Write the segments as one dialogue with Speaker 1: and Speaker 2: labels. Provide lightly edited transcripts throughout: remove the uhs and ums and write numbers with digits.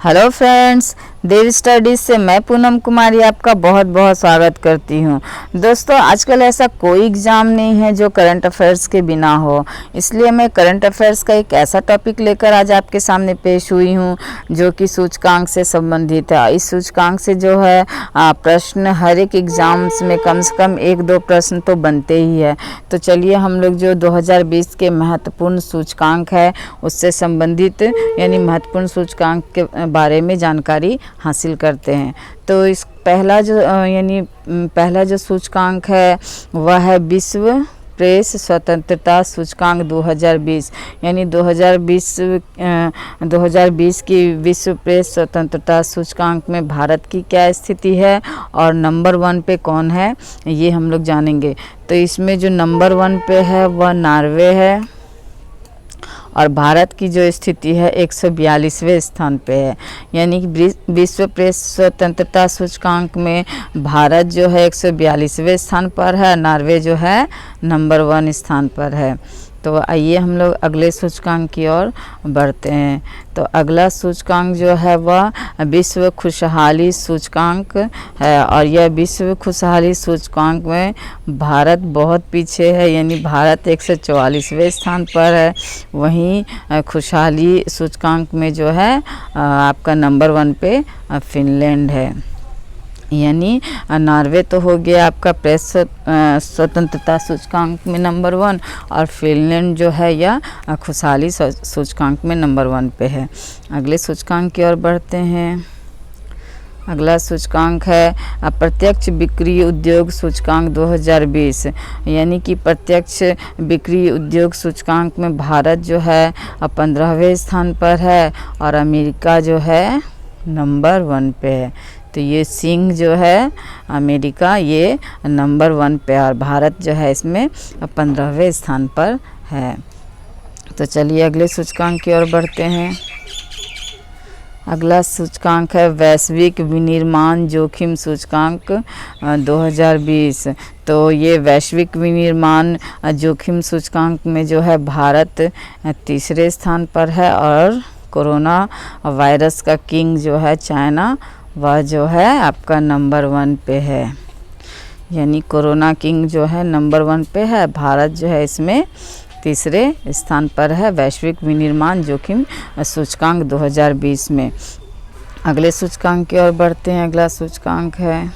Speaker 1: Hello friends, देव studies से मैं पूनम कुमारी आपका बहुत बहुत स्वागत करती हूं। दोस्तों, आजकल ऐसा कोई एग्ज़ाम नहीं है जो करंट अफेयर्स के बिना हो, इसलिए मैं करंट अफेयर्स का एक ऐसा टॉपिक लेकर आज आपके सामने पेश हुई हूं जो कि सूचकांक से संबंधित है। इस सूचकांक से जो है प्रश्न हर एक एग्ज़ाम्स में कम से कम एक दो प्रश्न तो बनते ही है। तो चलिए हम लोग जो 2020 के महत्वपूर्ण सूचकांक है उससे संबंधित यानी महत्वपूर्ण सूचकांक के बारे में जानकारी हासिल करते हैं। तो इस पहला जो सूचकांक है वह है विश्व प्रेस स्वतंत्रता सूचकांक 2020 यानी 2020 की विश्व प्रेस स्वतंत्रता सूचकांक में भारत की क्या स्थिति है और नंबर 1 पे कौन है ये हम लोग जानेंगे। तो इसमें जो नंबर 1 पे है वह नॉर्वे है और भारत की जो स्थिति है 142वें स्थान पे है। यानी कि विश्व प्रेस स्वतंत्रता सूचकांक में भारत जो है 142वें स्थान पर है, नॉर्वे जो है नंबर 1 स्थान पर है। तो आइए हम लोग अगले सूचकांक की ओर बढ़ते हैं। तो अगला सूचकांक जो है वह विश्व खुशहाली सूचकांक है और यह विश्व खुशहाली सूचकांक में भारत बहुत पीछे है, यानी भारत 144वें स्थान पर है। वहीं खुशहाली सूचकांक में जो है आपका नंबर 1 पे फिनलैंड है। यानी नॉर्वे तो हो गया आपका प्रेस स्वतंत्रता सूचकांक में नंबर 1 और फिनलैंड जो है यह खुशहाली सूचकांक में नंबर 1 पे है। अगले सूचकांक की ओर बढ़ते हैं। अगला सूचकांक है प्रत्यक्ष बिक्री उद्योग सूचकांक 2020 यानी कि प्रत्यक्ष बिक्री उद्योग सूचकांक में भारत जो है 15वें स्थान पर है और अमेरिका जो है नंबर 1 पे है। तो ये सिंह जो है अमेरिका ये नंबर 1 पे और भारत जो है इसमें 15वें स्थान पर है। तो चलिए अगले सूचकांक की ओर बढ़ते हैं। अगला सूचकांक है वैश्विक विनिर्माण जोखिम सूचकांक 2020। तो ये वैश्विक विनिर्माण जोखिम सूचकांक में जो है भारत तीसरे स्थान पर है और कोरोना वायरस का किंग जो है चाइना वह जो है आपका नंबर 1 पे है। यानी कोरोना किंग जो है नंबर 1 पे है, भारत जो है इसमें तीसरे स्थान पर है वैश्विक विनिर्माण जोखिम सूचकांक 2020 में। अगले सूचकांक की ओर बढ़ते हैं। अगला सूचकांक है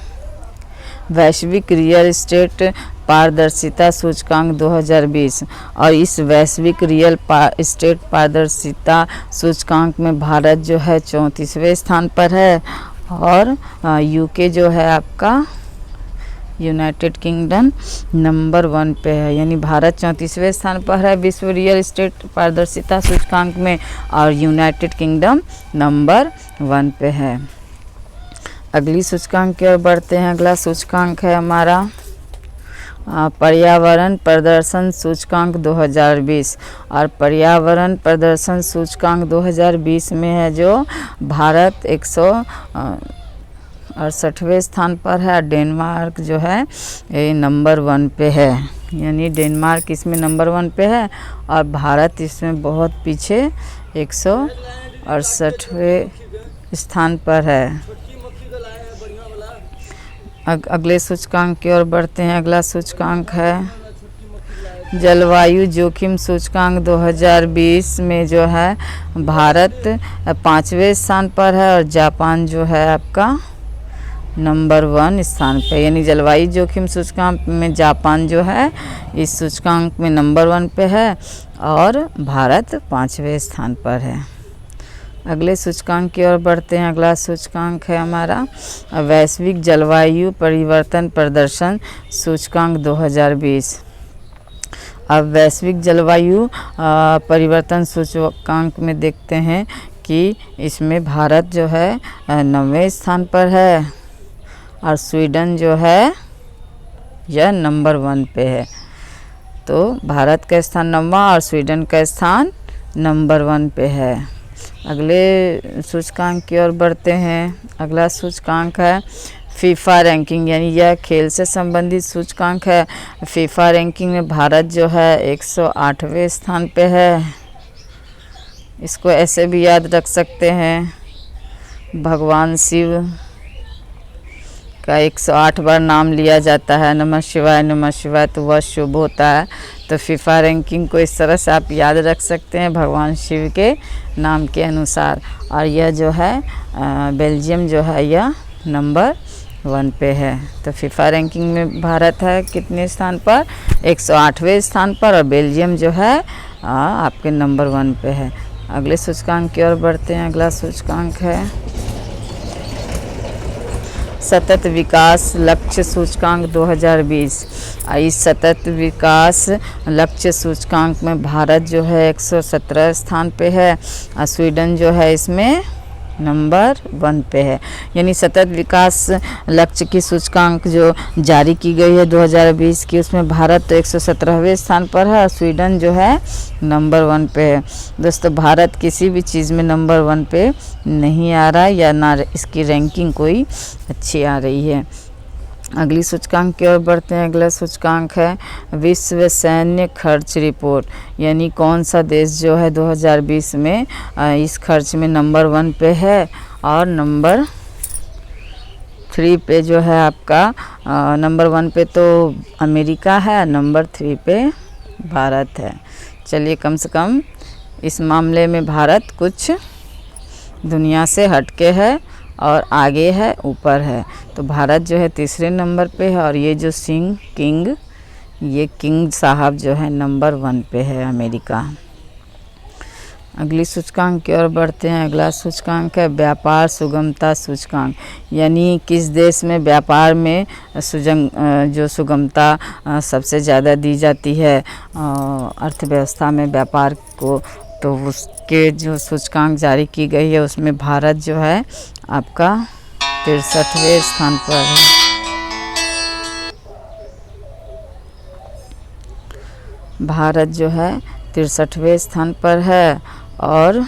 Speaker 1: वैश्विक रियल एस्टेट पारदर्शिता सूचकांक 2020 और इस वैश्विक रियल एस्टेट पारदर्शिता सूचकांक में भारत जो है 34वें स्थान पर है और यूके जो है आपका यूनाइटेड किंगडम नंबर 1 पे है। यानी भारत 34वें स्थान पर है विश्व रियल एस्टेट पारदर्शिता सूचकांक में और यूनाइटेड किंगडम नंबर 1 पे है। अगली सूचकांक की ओर बढ़ते हैं। अगला सूचकांक है हमारा पर्यावरण प्रदर्शन सूचकांक 2020 और पर्यावरण प्रदर्शन सूचकांक 2020 में है जो भारत 168वें स्थान पर है। डेनमार्क जो है ये नंबर 1 पे है। यानी डेनमार्क इसमें नंबर 1 पे है और भारत इसमें बहुत पीछे 168वें स्थान पर है। अगले सूचकांक की ओर बढ़ते हैं। अगला सूचकांक है जलवायु जोखिम सूचकांक 2020 में जो है भारत 5वें स्थान पर है और जापान जो है आपका नंबर 1 स्थान पे। यानी जलवायु जोखिम सूचकांक में जापान जो है इस सूचकांक में नंबर 1 पे है और भारत 5वें स्थान पर है। अगले सूचकांक की ओर बढ़ते हैं। अगला सूचकांक है हमारा वैश्विक जलवायु परिवर्तन प्रदर्शन सूचकांक 2020। अब वैश्विक जलवायु परिवर्तन सूचकांक में देखते हैं कि इसमें भारत जो है 9वें स्थान पर है और स्वीडन जो है यह नंबर 1 पे है। तो भारत का स्थान 9वां और स्वीडन का स्थान नंबर 1 पे है। अगले सूचकांक की ओर बढ़ते हैं। अगला सूचकांक है फीफा रैंकिंग, यानी यह खेल से संबंधित सूचकांक है। फीफा रैंकिंग में भारत जो है 108वें स्थान पे है। इसको ऐसे भी याद रख सकते हैं भगवान शिव का 108 बार नाम लिया जाता है, नमः शिवाय, तो वह शुभ होता है। तो फीफा रैंकिंग को इस तरह से आप याद रख सकते हैं भगवान शिव के नाम के अनुसार। और यह जो है बेल्जियम जो है यह नंबर 1 पे है। तो फीफा रैंकिंग में भारत है कितने स्थान पर, 108वें स्थान पर, और बेल्जियम जो है आपके नंबर 1 पे है। अगले सूचकांक की ओर बढ़ते हैं। अगला सूचकांक है सतत विकास लक्ष्य सूचकांक 2020। इस सतत विकास लक्ष्य सूचकांक में भारत जो है 117 स्थान पे है और स्वीडन जो है इसमें नंबर 1 पे है। यानी सतत विकास लक्ष्य की सूचकांक जो जारी की गई है 2020 की, उसमें भारत तो 117वें स्थान पर है और स्वीडन जो है नंबर 1 पे है। दोस्तों भारत किसी भी चीज़ में नंबर 1 पे नहीं आ रहा है या ना इसकी रैंकिंग कोई अच्छी आ रही है। अगली सूचकांक की ओर बढ़ते हैं। अगला सूचकांक है विश्व सैन्य खर्च रिपोर्ट। यानी कौन सा देश जो है 2020 में इस खर्च में नंबर 1 पे है और नंबर 3 पे जो है आपका नंबर 1 पे तो अमेरिका है, नंबर 3 पे भारत है। चलिए कम से कम इस मामले में भारत कुछ दुनिया से हटके है और आगे है, ऊपर है। तो भारत जो है तीसरे नंबर पे है और ये जो किंग साहब जो है नंबर 1 पे है, अमेरिका। अगली सूचकांक की ओर बढ़ते हैं। अगला सूचकांक है व्यापार सुगमता सूचकांक। यानी किस देश में व्यापार में जो सुगमता सबसे ज़्यादा दी जाती है अर्थव्यवस्था में व्यापार को, तो उसके जो सूचकांक जारी की गई है उसमें भारत जो है आपका 63वें स्थान पर है। भारत जो है 63वें स्थान पर है और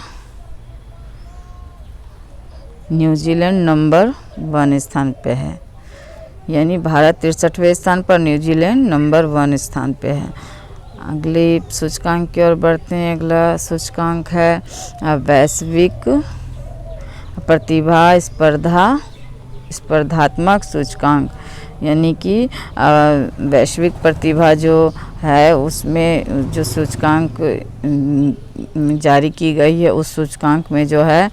Speaker 1: न्यूजीलैंड नंबर 1 स्थान पे है। यानी भारत 63वें स्थान पर, न्यूजीलैंड नंबर 1 स्थान पे है। अगले सूचकांक की ओर बढ़ते हैं। अगला सूचकांक है वैश्विक प्रतिभा स्पर्धात्मक सूचकांक। यानी कि वैश्विक प्रतिभा जो है उसमें जो सूचकांक जारी की गई है उस सूचकांक में जो है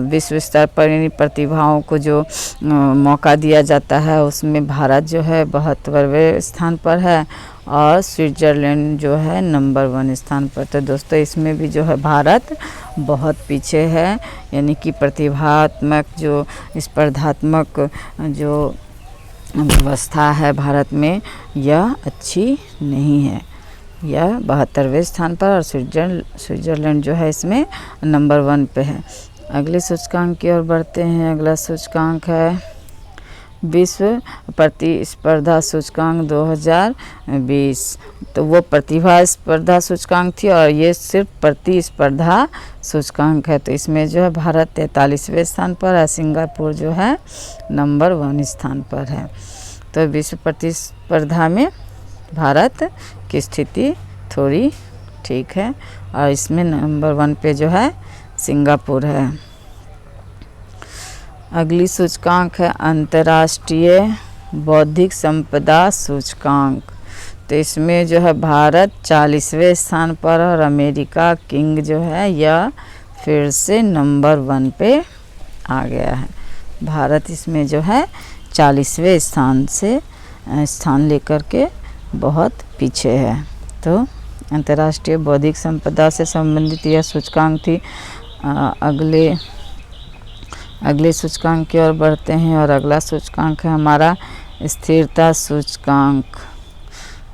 Speaker 1: विश्व स्तर पर यानी प्रतिभाओं को जो मौका दिया जाता है उसमें भारत जो है 72वें स्थान पर है और स्विट्ज़रलैंड जो है नंबर 1 स्थान पर। तो दोस्तों इसमें भी जो है भारत बहुत पीछे है। यानी कि प्रतिभात्मक जो स्पर्धात्मक जो व्यवस्था है भारत में यह अच्छी नहीं है। यह 72वें स्थान पर और स्विट्ज़रलैंड जो है इसमें नंबर 1 पे है। अगले सूचकांक की ओर बढ़ते हैं। अगला सूचकांक है विश्व प्रतिस्पर्धा सूचकांक 2020। तो वो प्रतिभा स्पर्धा सूचकांक थी और ये सिर्फ प्रतिस्पर्धा सूचकांक है। तो इसमें जो है भारत 43वें स्थान पर है, सिंगापुर जो है नंबर 1 स्थान पर है। तो विश्व प्रतिस्पर्धा में भारत की स्थिति थोड़ी ठीक है और इसमें नंबर 1 पे जो है सिंगापुर है। अगली सूचकांक है अंतर्राष्ट्रीय बौद्धिक संपदा सूचकांक। तो इसमें जो है भारत 40वें स्थान पर और अमेरिका किंग जो है यह फिर से नंबर 1 पे आ गया है। भारत इसमें जो है 40वें स्थान लेकर के बहुत पीछे है। तो अंतर्राष्ट्रीय बौद्धिक संपदा से संबंधित यह सूचकांक थी। अगले सूचकांक की ओर बढ़ते हैं और अगला सूचकांक है हमारा स्थिरता सूचकांक।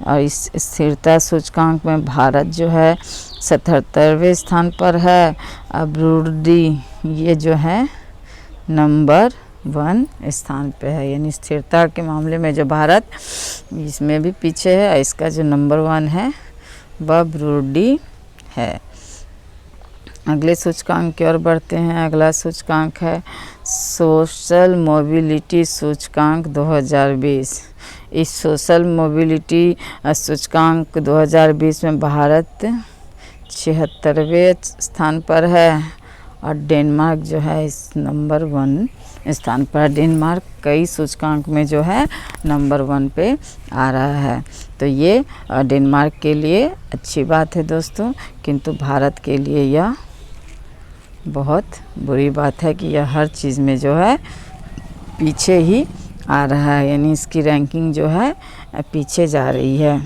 Speaker 1: और इस स्थिरता सूचकांक में भारत जो है 77वें स्थान पर है। ब्रूडी ये जो है नंबर 1 स्थान पे है। यानी स्थिरता के मामले में जो भारत इसमें भी पीछे है। इसका जो नंबर 1 है वह ब्रूडी है। अगले सूचकांक की ओर बढ़ते हैं। अगला सूचकांक है सोशल मोबिलिटी सूचकांक 2020। इस सोशल मोबिलिटी सूचकांक 2020 में भारत 76वें स्थान पर है और डेनमार्क जो है इस नंबर 1 स्थान पर। डेनमार्क कई सूचकांक में जो है नंबर 1 पे आ रहा है। तो ये डेनमार्क के लिए अच्छी बात है दोस्तों, किंतु भारत के लिए यह बहुत बुरी बात है कि यह हर चीज़ में जो है पीछे ही आ रहा है, यानी इसकी रैंकिंग जो है पीछे जा रही है।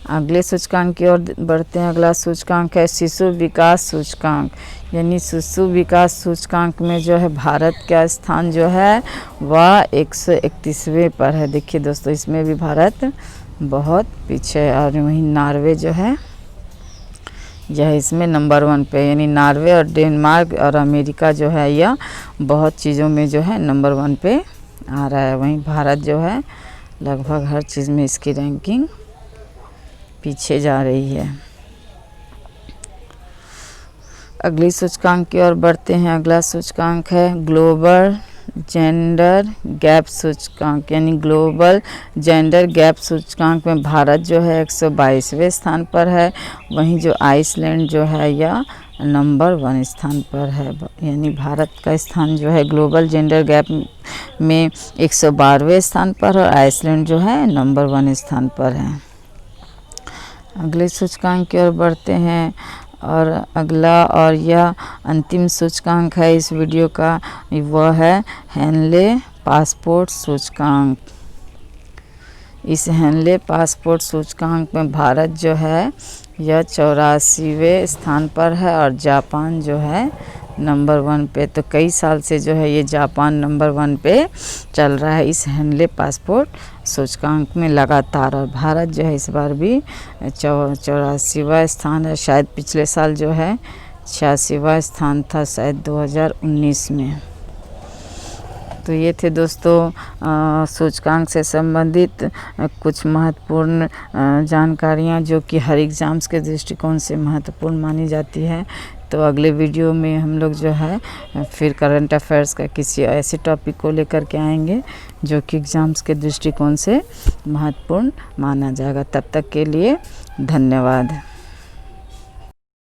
Speaker 1: अगले सूचकांक की ओर बढ़ते हैं। अगला सूचकांक है शिशु विकास सूचकांक, यानी शिशु विकास सूचकांक में जो है भारत का स्थान जो है वह 131वें पर है। देखिए दोस्तों, इसमें भी भारत बहुत पीछे है। और वहीं नॉर्वे जो है यह इसमें नंबर 1 पे, यानी नॉर्वे और डेनमार्क और अमेरिका जो है यह बहुत चीज़ों में जो है नंबर 1 पे आ रहा है। वहीं भारत जो है लगभग हर चीज़ में इसकी रैंकिंग पीछे जा रही है। अगली सूचकांक की ओर बढ़ते हैं। अगला सूचकांक है ग्लोबल जेंडर गैप सूचकांक, यानी ग्लोबल जेंडर गैप सूचकांक में भारत जो है 122वें स्थान पर है। वहीं जो आइसलैंड जो है यह नंबर 1 स्थान पर है, यानी भारत का स्थान जो है ग्लोबल जेंडर गैप में 112वें स्थान पर और आइसलैंड जो है नंबर 1 स्थान पर है। अगले सूचकांक की ओर बढ़ते हैं और अगला और यह अंतिम सूचकांक है इस वीडियो का, वह है हेनले पासपोर्ट सूचकांक। इस हेनले पासपोर्ट सूचकांक में भारत जो है यह 84वें स्थान पर है और जापान जो है नंबर 1 पे। तो कई साल से जो है ये जापान नंबर 1 पे चल रहा है इस हेनले पासपोर्ट सूचकांक में लगातार, और भारत जो है इस बार भी 84वां स्थान है। शायद पिछले साल जो है 86वां स्थान था, शायद 2019 में। तो ये थे दोस्तों सूचकांक से संबंधित कुछ महत्वपूर्ण जानकारियाँ जो कि हर एग्ज़ाम्स के दृष्टिकोण से महत्वपूर्ण मानी जाती है। तो अगले वीडियो में हम लोग जो है फिर करंट अफेयर्स का किसी ऐसे टॉपिक को लेकर के आएंगे जो कि एग्ज़ाम्स के दृष्टिकोण से महत्वपूर्ण माना जाएगा। तब तक के लिए धन्यवाद।